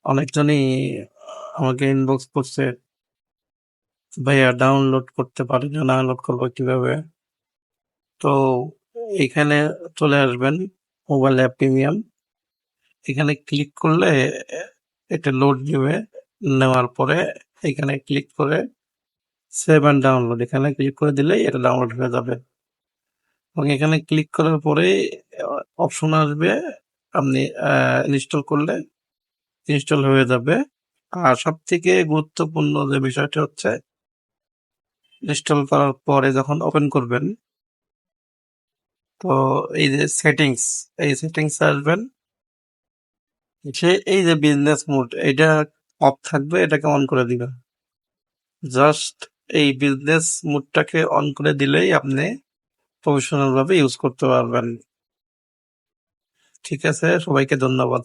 অনেকজনই আমাকে ইনবক্স করছে, ভাইয়া ডাউনলোড করতে পারি না, ডাউনলোড করবো কিভাবে? তো এখানে চলে আসবেন মোবাইল অ্যাপ প্রিমিয়াম। এখানে ক্লিক করলে এটা লোড নেবে, নেওয়ার পরে এখানে ক্লিক করে সেভ অ্যান্ড ডাউনলোড এখানে ক্লিক করে দিলেই এটা ডাউনলোড হয়ে যাবে। এবং এখানে ক্লিক করার পরে অপশন আসবে, আপনি ইনস্টল করলে ইনস্টল হয়ে যাবে। আর সব থেকে গুরুত্বপূর্ণ যে বিষয়টা হচ্ছে, ইনস্টল করার পরে যখন ওপেন করবেন, তো এই যে সেটিংস, এই সেটিংস আসবেন, সে এই যে বিজনেস মোড এটা অফ থাকবে, এটাকে অন করে দিবেন। জাস্ট এই বিজনেস মোডটাকে অন করে দিলেই আপনি প্রফেশনাল ভাবে ইউজ করতে পারবেন। ঠিক আছে, সবাইকে ধন্যবাদ।